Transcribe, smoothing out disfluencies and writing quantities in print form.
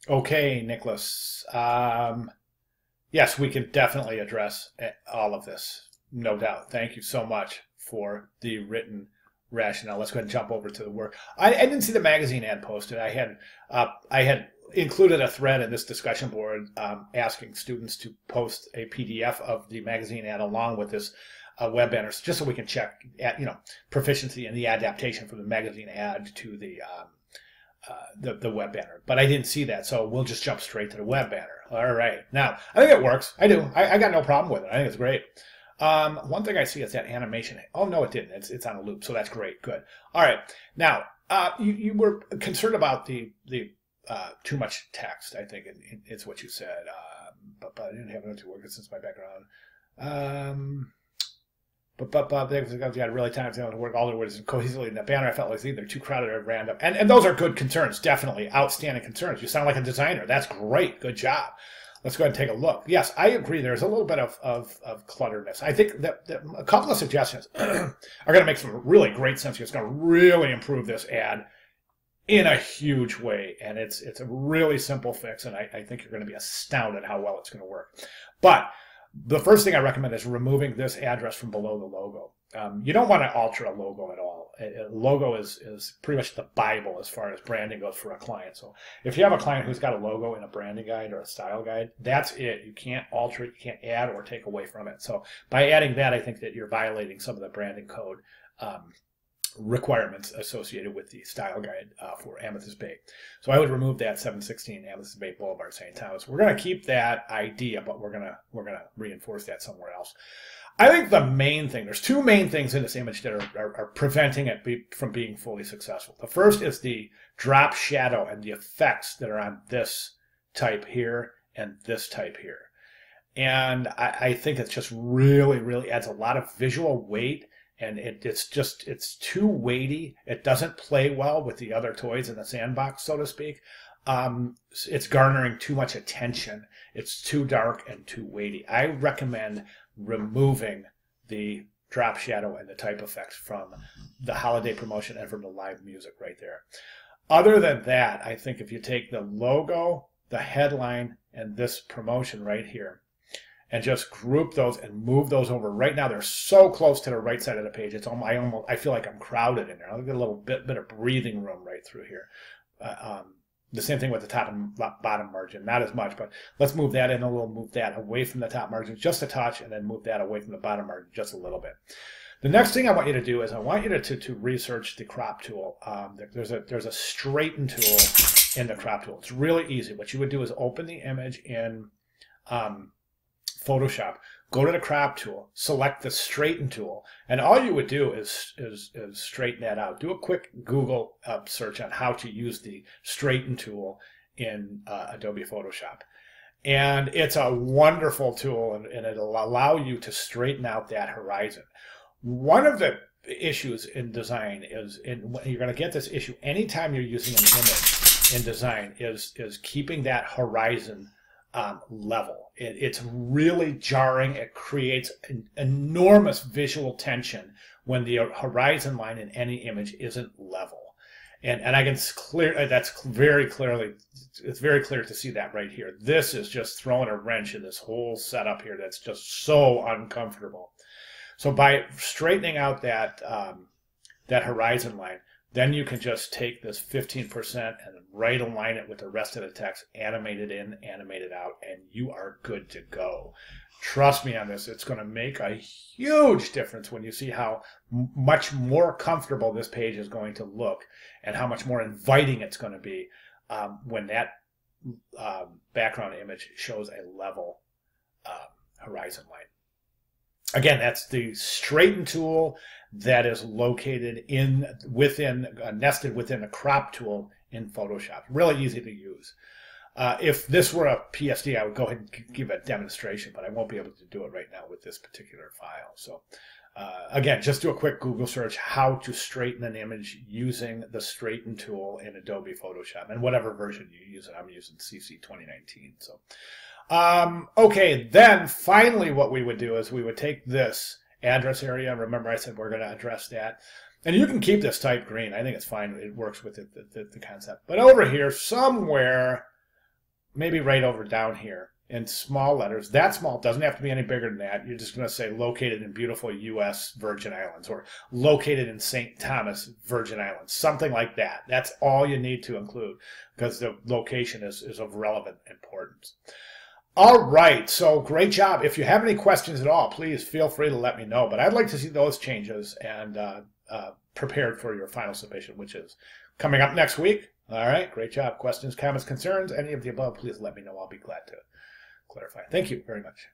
Okay, Nicholas. Yes, we can definitely address all of this, no doubt. Thank you so much for the written rationale. Let's go ahead and jump over to the work. I didn't see the magazine ad posted. I had included a thread in this discussion board asking students to post a PDF of the magazine ad along with this web banner, just so we can check proficiency in the adaptation from the magazine ad to the web banner, but I didn't see that, so we'll just jump straight to the web banner. All right, now I think it works. I do. I got no problem with it. I think it's great. One thing I see is that animation. Oh no, it didn't. It's on a loop, so that's great. Good. All right, now you were concerned about the too much text. I think it's what you said, but I didn't have enough to work it since my background. But they got really time to work all the words cohesively in the banner. I felt like either too crowded or random. And those are good concerns, definitely outstanding concerns. You sound like a designer. That's great. Good job. Let's go ahead and take a look. Yes, I agree. There's a little bit of clutterness. I think that a couple of suggestions are going to make some really great sense. It's going to really improve this ad in a huge way. And it's a really simple fix. And I think you're going to be astounded how well it's going to work. But the first thing I recommend is removing this address from below the logo. You don't want to alter a logo at all. A logo is pretty much the Bible as far as branding goes for a client. So if you have a client who's got a logo in a branding guide or a style guide, that's it. You can't alter it. You can't add or take away from it. So by adding that, I think that you're violating some of the branding code requirements associated with the style guide for Amethyst Bay. So I would remove that 716 Amethyst Bay Boulevard, St. Thomas. We're going to keep that idea, but we're gonna reinforce that somewhere else. I think the main thing, there's two main things in this image that are preventing it from being fully successful. The first is the drop shadow and the effects that are on this type here and this type here. And I think it just really, really adds a lot of visual weight. And it's too weighty. It doesn't play well with the other toys in the sandbox, so to speak. It's garnering too much attention. It's too dark and too weighty. I recommend removing the drop shadow and the type effects from the holiday promotion and from the live music right there. Other than that, I think if you take the logo, the headline, and this promotion right here, and just group those and move those over. Right now, they're so close to the right side of the page. I feel like I'm crowded in there. I'll get a little bit of breathing room right through here. The same thing with the top and bottom margin. Not as much, but let's move that in a little, move that away from the top margin just a touch, and then move that away from the bottom margin just a little bit. The next thing I want you to do is I want you to research the crop tool. There's a straighten tool in the crop tool. It's really easy. What you would do is open the image in Photoshop, go to the crop tool, select the straighten tool, and all you would do is straighten that out. Do a quick Google search on how to use the straighten tool in Adobe Photoshop. And it's a wonderful tool, and it'll allow you to straighten out that horizon. One of the issues in design is, you're going to get this issue anytime you're using an image in design, is keeping that horizon level. It's really jarring. It creates an enormous visual tension when the horizon line in any image isn't level. And I can clear that's very clearly, it's very clear to see that right here. This is just throwing a wrench in this whole setup here that's just so uncomfortable. So by straightening out that that horizon line, then you can just take this 15% and right align it with the rest of the text, animate it in, animate it out, and you are good to go. Trust me on this. It's going to make a huge difference when you see how much more comfortable this page is going to look and how much more inviting it's going to be when that background image shows a level horizon line. Again, that's the straighten tool that is located nested within the crop tool in Photoshop. Really easy to use. If this were a PSD, I would go ahead and give a demonstration, but I won't be able to do it right now with this particular file. So again, just do a quick Google search, how to straighten an image using the straighten tool in Adobe Photoshop, and whatever version you use. I'm using CC 2019. So. Okay, then finally what we would do is we would take this address area. Remember I said we're going to address that. And you can keep this type green. I think it's fine. It works with the concept. But over here, somewhere maybe right over down here in small letters. That small, doesn't have to be any bigger than that. You're just going to say located in beautiful U.S. Virgin Islands, or located in St. Thomas, Virgin Islands, something like that. That's all you need to include, because the location is of relevant importance. All right, so great job. If you have any questions at all, please feel free to let me know. But I'd like to see those changes and prepared for your final submission, which is coming up next week. All right, great job. Questions, comments, concerns, any of the above, please let me know. I'll be glad to clarify. Thank you very much.